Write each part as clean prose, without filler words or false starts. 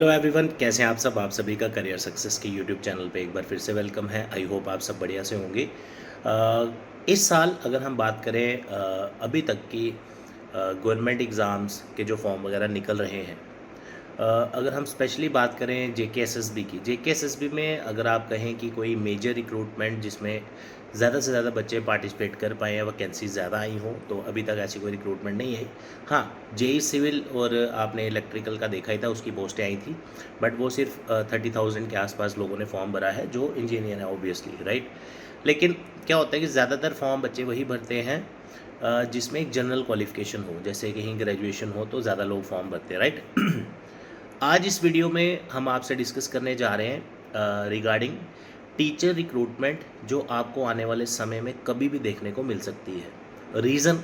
Hello everyone, कैसे हैं आप सब। आप सभी का करियर सक्सेस के यूट्यूब चैनल पे एक बार फिर से वेलकम है। आई होप आप सब बढ़िया से होंगे। इस साल अगर हम बात करें अभी तक की गवर्नमेंट एग्ज़ाम्स के जो फॉर्म वगैरह निकल रहे हैं, अगर हम स्पेशली बात करें जेकेएसएसबी की, जेकेएसएसबी में अगर आप कहें कि कोई मेजर रिक्रूटमेंट जिसमें ज़्यादा से ज़्यादा बच्चे पार्टिसिपेट कर पाएँ या वैकेंसी ज़्यादा आई हों, तो अभी तक ऐसी कोई रिक्रूटमेंट नहीं आई। हाँ, जेई सिविल और आपने इलेक्ट्रिकल का देखा ही था, उसकी पोस्टें आई थी, बट वो सिर्फ 30,000 के आसपास लोगों ने फॉर्म भरा है जो इंजीनियर है ऑब्वियसली, राइट। लेकिन क्या होता है कि ज़्यादातर फॉर्म बच्चे वही भरते हैं जिसमें एक जनरल क्वालिफिकेशन हो, जैसे कहीं ग्रेजुएशन हो तो ज़्यादा लोग फॉर्म भरते हैं, राइट। आज इस वीडियो में हम आपसे डिस्कस करने जा रहे हैं रिगार्डिंग टीचर रिक्रूटमेंट, जो आपको आने वाले समय में कभी भी देखने को मिल सकती है। रीज़न,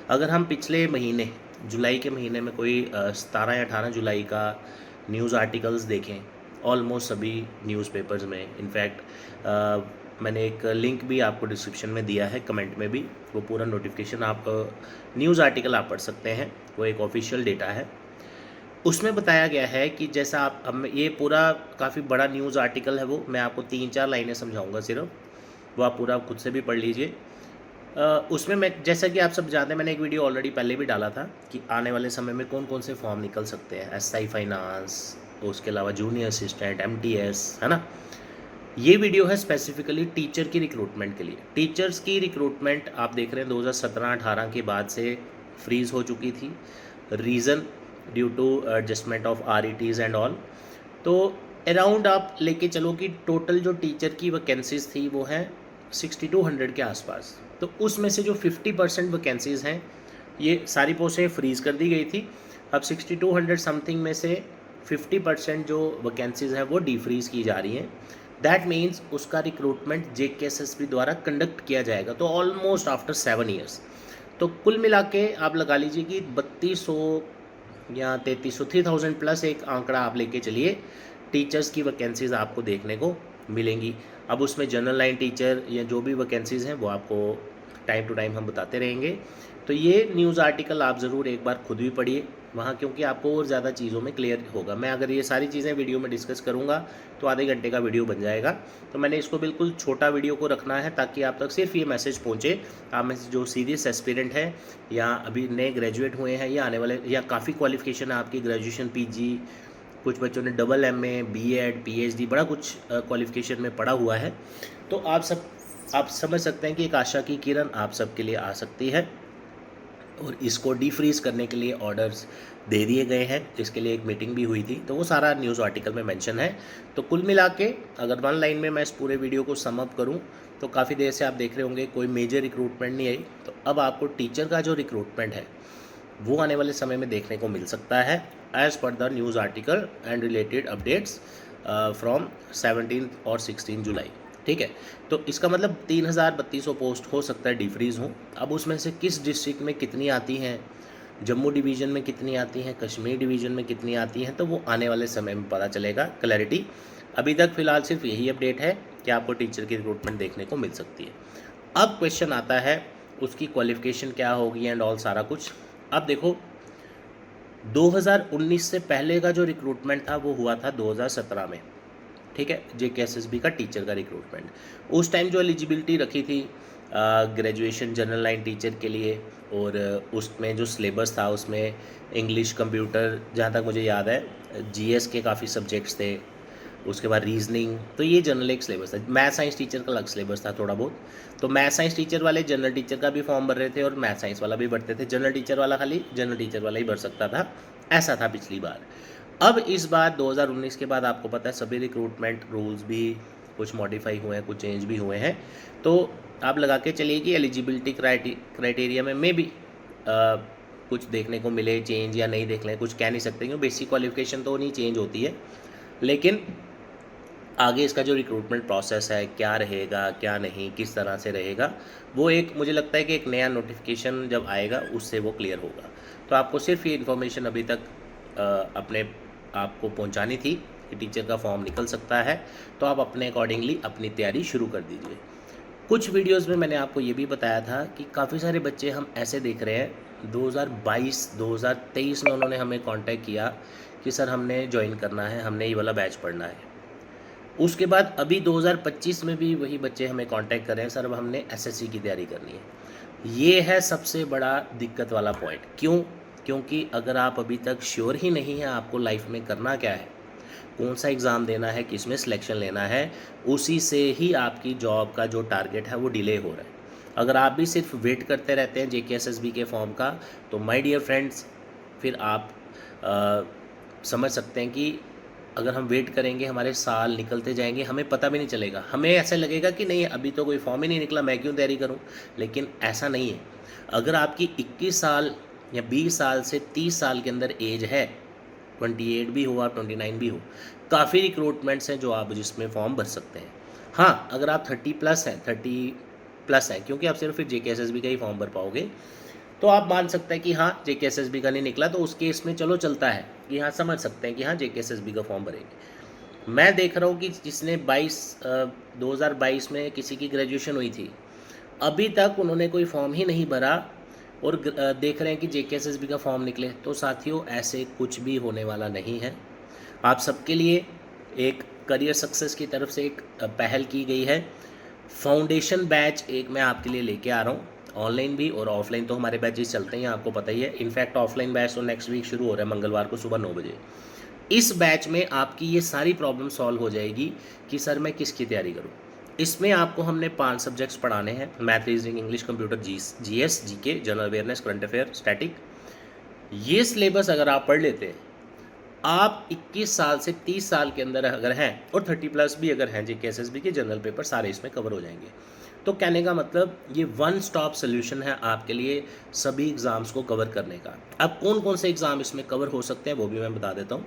अगर हम पिछले महीने जुलाई के महीने में कोई 17 या 18 जुलाई का न्यूज़ आर्टिकल्स देखें, ऑलमोस्ट सभी न्यूज़पेपर्स में, इनफैक्ट मैंने एक लिंक भी आपको डिस्क्रिप्शन में दिया है, कमेंट में भी, वो पूरा नोटिफिकेशन आप न्यूज़ आर्टिकल आप पढ़ सकते हैं, वो एक ऑफिशियल डेटा है। उसमें बताया गया है कि जैसा आप, अब ये पूरा काफ़ी बड़ा न्यूज़ आर्टिकल है, वो मैं आपको 3-4 लाइनें समझाऊंगा सिर्फ, वो आप पूरा खुद से भी पढ़ लीजिए। उसमें मैं, जैसा कि आप सब जानते हैं, मैंने एक वीडियो ऑलरेडी पहले भी डाला था कि आने वाले समय में कौन कौन से फॉर्म निकल सकते हैं, एसआई फाइनेंस, उसके अलावा जूनियर असिस्टेंट, एमटीएस, है ना। ये वीडियो है स्पेसिफिकली टीचर की रिक्रूटमेंट के लिए। टीचर्स की रिक्रूटमेंट आप देख रहे हैं 2017-18 के बाद से फ्रीज़ हो चुकी थी। Reason, due to adjustment of RETs and all. तो अराउंड आप लेके चलो कि टोटल जो टीचर की वैकेंसीज़ थी वो हैं 6200 के आसपास। तो उसमें से जो 50% वैकेंसीज़ हैं, ये सारी पोस्टें फ्रीज़ कर दी गई थी। अब 6200 समथिंग में से 50% जो वैकेंसीज़ हैं वो डीफ्रीज़ की जा रही हैं। दैट मीन्स उसका रिक्रूटमेंट जेकेएसएसबी द्वारा कंडक्ट किया जाएगा, तो ऑलमोस्ट आफ्टर 7 ईयर्स। तो कुल मिला के आप लगा लीजिए कि 3200 या 3300, 3000 प्लस एक आंकड़ा आप लेके चलिए, टीचर्स की वैकेंसीज़ आपको देखने को मिलेंगी। अब उसमें जनरल लाइन टीचर या जो भी वैकेंसीज़ हैं वो आपको टाइम टू टाइम हम बताते रहेंगे। तो ये न्यूज़ आर्टिकल आप ज़रूर एक बार खुद भी पढ़िए वहाँ, क्योंकि आपको और ज़्यादा चीज़ों में क्लियर होगा। मैं अगर ये सारी चीज़ें वीडियो में डिस्कस करूँगा तो आधे घंटे का वीडियो बन जाएगा, तो मैंने इसको बिल्कुल छोटा वीडियो को रखना है ताकि आप तक सिर्फ ये मैसेज पहुँचे। आप में से जो सीरियस एस्पिरेंट है या अभी नए ग्रेजुएट हुए हैं या आने वाले, या काफ़ी क्वालिफिकेशन है आपकी, ग्रेजुएशन, पीजी, कुछ बच्चों ने डबल एमए, बीएड, पीएचडी, बड़ा कुछ क्वालिफिकेशन में पढ़ा हुआ है, तो आप समझ सकते हैं कि एक आशा की किरण आप सबके लिए आ सकती है। और इसको डीफ्रीज़ करने के लिए ऑर्डर्स दे दिए गए हैं, इसके लिए एक मीटिंग भी हुई थी, तो वो सारा न्यूज़ आर्टिकल में मेंशन है। तो कुल मिला के अगर वन लाइन में मैं इस पूरे वीडियो को सम अप करूँ, तो काफ़ी देर से आप देख रहे होंगे कोई मेजर रिक्रूटमेंट नहीं आई, तो अब आपको टीचर का जो रिक्रूटमेंट है वो आने वाले समय में देखने को मिल सकता है, as per the news article and related updates from 17 और 16 जुलाई। ठीक है, तो इसका मतलब 3200 पोस्ट हो सकता है डिफ्रीज़ हो। अब उसमें से किस डिस्ट्रिक्ट में कितनी आती हैं, जम्मू डिवीज़न में कितनी आती हैं, कश्मीर डिवीज़न में कितनी आती हैं, तो वो आने वाले समय में पता चलेगा, क्लैरिटी। अभी तक फ़िलहाल सिर्फ यही अपडेट है कि आपको टीचर की रिक्रूटमेंट देखने को मिल सकती है। अब क्वेश्चन आता है उसकी क्वालिफ़िकेशन क्या होगी एंड ऑल सारा कुछ। अब देखो, 2019 से पहले का जो रिक्रूटमेंट था वो हुआ था 2017 में, ठीक है, जेकेएसएसबी का टीचर का रिक्रूटमेंट। उस टाइम जो एलिजिबिलिटी रखी थी ग्रेजुएशन जनरल लाइन टीचर के लिए, और उसमें जो सिलेबस था उसमें इंग्लिश, कंप्यूटर, जहाँ तक मुझे याद है जीएस के काफ़ी सब्जेक्ट्स थे, उसके बाद रीजनिंग, तो ये जनरल एक सिलेबस था। मैथ साइंस टीचर का अलग सिलेबस था थोड़ा बहुत। तो मैथ साइंस टीचर वाले जनरल टीचर का भी फॉर्म भर रहे थे और मैथ साइंस वाला भी भरते थे, जनरल टीचर वाला खाली जनरल टीचर वाला ही भर सकता था, ऐसा था पिछली बार। अब इस बार 2019 के बाद आपको पता है सभी रिक्रूटमेंट रूल्स भी कुछ मॉडिफाई हुए हैं, कुछ चेंज भी हुए हैं। तो आप लगा के चलिए कि एलिजिबिलिटी क्राइटेरिया में भी कुछ देखने को मिले चेंज या नहीं देख लें, कुछ कह नहीं सकते क्योंकि बेसिक क्वालिफिकेशन तो नहीं चेंज होती है। लेकिन आगे इसका जो रिक्रूटमेंट प्रोसेस है क्या रहेगा, क्या नहीं, किस तरह से रहेगा, वो एक, मुझे लगता है कि एक नया नोटिफिकेशन जब आएगा उससे वो क्लियर होगा। तो आपको सिर्फ ये इन्फॉर्मेशन अभी तक अपने आपको पहुंचानी थी कि टीचर का फॉर्म निकल सकता है, तो आप अपने अकॉर्डिंगली अपनी तैयारी शुरू कर दीजिए। कुछ वीडियोस में मैंने आपको ये भी बताया था कि काफ़ी सारे बच्चे हम ऐसे देख रहे हैं 2022 2023 में उन्होंने हमें कांटेक्ट किया कि सर हमने ज्वाइन करना है, हमने ये वाला बैच पढ़ना है। उसके बाद अभी 2025 में भी वही बच्चे हमें कांटेक्ट कर रहे हैं, सर अब हमने एसएससी की तैयारी करनी है। ये है सबसे बड़ा दिक्कत वाला पॉइंट। क्यों? क्योंकि अगर आप अभी तक श्योर ही नहीं है आपको लाइफ में करना क्या है, कौन सा एग्ज़ाम देना है, किस में सिलेक्शन लेना है, उसी से ही आपकी जॉब का जो टारगेट है वो डिले हो रहा है। अगर आप भी सिर्फ वेट करते रहते हैं जेकेएसएसबी के फॉर्म का, तो माय डियर फ्रेंड्स फिर आप समझ सकते हैं कि अगर हम वेट करेंगे हमारे साल निकलते जाएंगे, हमें पता भी नहीं चलेगा। हमें ऐसा लगेगा कि नहीं अभी तो कोई फॉर्म ही नहीं निकला, मैं क्यों तैयारी करूं। लेकिन ऐसा नहीं है। अगर आपकी 21 साल या 20 साल से 30 साल के अंदर एज है, 28 भी हो, 29 भी हो, काफ़ी रिक्रूटमेंट्स हैं जो आप जिसमें फॉर्म भर सकते हैं। हाँ, अगर आप 30+ हैं, क्योंकि आप सिर्फ फिर जेकेएसएसबी का ही फॉर्म भर पाओगे, तो आप मान सकते हैं कि हाँ जेकेएसएसबी का नहीं निकला, तो उस केस में चलो चलता है कि हाँ समझ सकते हैं कि हाँ जेकेएसएसबी का फॉर्म भरेंगे। मैं देख रहा हूँ कि जिसने 2022 में किसी की ग्रेजुएशन हुई थी, अभी तक उन्होंने कोई फॉर्म ही नहीं भरा और देख रहे हैं कि जेकेएसएसबी का फॉर्म निकले। तो साथियों ऐसे कुछ भी होने वाला नहीं है। आप सबके लिए एक करियर सक्सेस की तरफ से एक पहल की गई है। फाउंडेशन बैच एक मैं आपके लिए लेके आ रहा हूँ, ऑनलाइन भी और ऑफलाइन तो हमारे बैचेस चलते हैं, आपको पता ही है। इनफैक्ट ऑफलाइन बैच तो नेक्स्ट वीक शुरू हो रहा है, मंगलवार को सुबह 9 बजे। इस बैच में आपकी ये सारी प्रॉब्लम सॉल्व हो जाएगी कि सर मैं किसकी तैयारी करूँ। इसमें आपको हमने 5 सब्जेक्ट्स पढ़ाने हैं, math, reasoning, English, computer, GS, GK, general awareness, current affair, static. ये सिलेबस अगर आप पढ़ लेते हैं, आप 21 साल से 30 साल के अंदर अगर हैं और 30+ भी अगर हैं, जेकेएसएसबी के जनरल पेपर सारे इसमें कवर हो जाएंगे। तो कहने का मतलब ये वन स्टॉप सोल्यूशन है आपके लिए सभी एग्ज़ाम्स को कवर करने का। अब कौन कौन से एग्ज़ाम इसमें कवर हो सकते हैं वो भी मैं बता देता हूँ।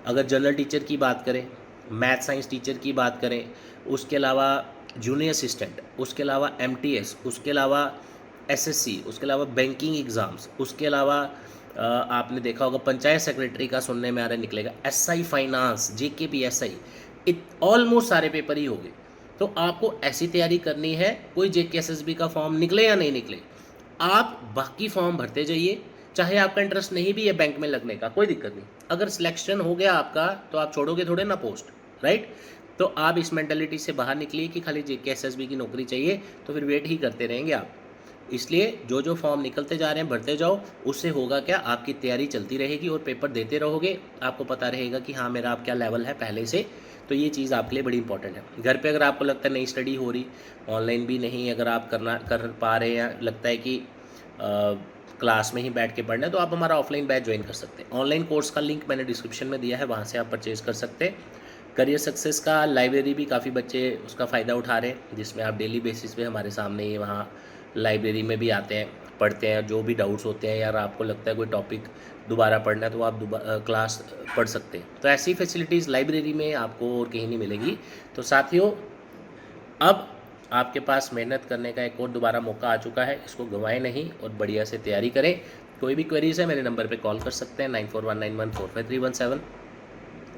अगर जनरल टीचर की बात करें, मैथ साइंस टीचर की बात करें, उसके अलावा जूनियर असिस्टेंट, उसके अलावा एमटीएस, उसके अलावा एसएससी, उसके अलावा बैंकिंग एग्ज़ाम्स, उसके अलावा आपने देखा होगा पंचायत सेक्रेटरी का सुनने में आ रहा निकलेगा, एसआई फाइनेंस, जेकेपीएसआई, ऑलमोस्ट सारे पेपर ही हो गए। तो आपको ऐसी तैयारी करनी है, कोई जेकेएसएसबी का फॉर्म निकले या नहीं निकले, आप बाकी फॉर्म भरते जाइए। चाहे आपका इंटरेस्ट नहीं भी है बैंक में लगने का, कोई दिक्कत नहीं। अगर सिलेक्शन हो गया आपका तो आप छोड़ोगे थोड़े ना पोस्ट, राइट। तो आप इस मेंटालिटी से बाहर निकलिए कि खाली जेकेएसएसबी की नौकरी चाहिए, तो फिर वेट ही करते रहेंगे आप। इसलिए जो जो फॉर्म निकलते जा रहे हैं भरते जाओ, उससे होगा क्या, आपकी तैयारी चलती रहेगी और पेपर देते रहोगे, आपको पता रहेगा कि हाँ मेरा अब क्या लेवल है पहले से। तो ये चीज़ आपके लिए बड़ी इंपॉर्टेंट है। घर पे अगर आपको लगता है नहीं स्टडी हो रही, ऑनलाइन भी नहीं अगर आप कर पा रहे हैं, लगता है कि क्लास में ही बैठ के पढ़ना है, तो आप हमारा ऑफलाइन बैच ज्वाइन कर सकते हैं। ऑनलाइन कोर्स का लिंक मैंने डिस्क्रिप्शन में दिया है, वहाँ से आप परचेज कर सकते हैं। करियर सक्सेस का लाइब्रेरी भी काफ़ी बच्चे उसका फ़ायदा उठा रहे हैं, जिसमें आप डेली बेसिस पे हमारे सामने ही वहाँ लाइब्रेरी में भी आते हैं, पढ़ते हैं। जो भी डाउट्स होते हैं यार, आपको लगता है कोई टॉपिक दोबारा पढ़ना है तो आप क्लास पढ़ सकते हैं। तो ऐसी फैसिलिटीज़ लाइब्रेरी में आपको और कहीं नहीं मिलेगी। तो साथियों अब आपके पास मेहनत करने का एक और दोबारा मौका आ चुका है, इसको गंवाएं नहीं और बढ़िया से तैयारी करें। कोई भी क्वेरीज है मेरे नंबर पे कॉल कर सकते हैं, 9419145317।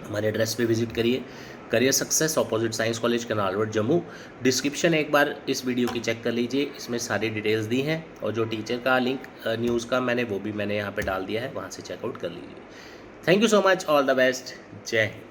हमारे एड्रेस पे विजिट करिए, career success, opposite science college, canal road, Jammu. Description एक बार इस वीडियो की चेक कर लीजिए, इसमें सारी डिटेल्स दी हैं और जो टीचर का लिंक न्यूज़ का वो भी मैंने यहाँ पे डाल दिया है, वहाँ से चेकआउट कर लीजिए। Thank you so much, all the best, जय हिंद।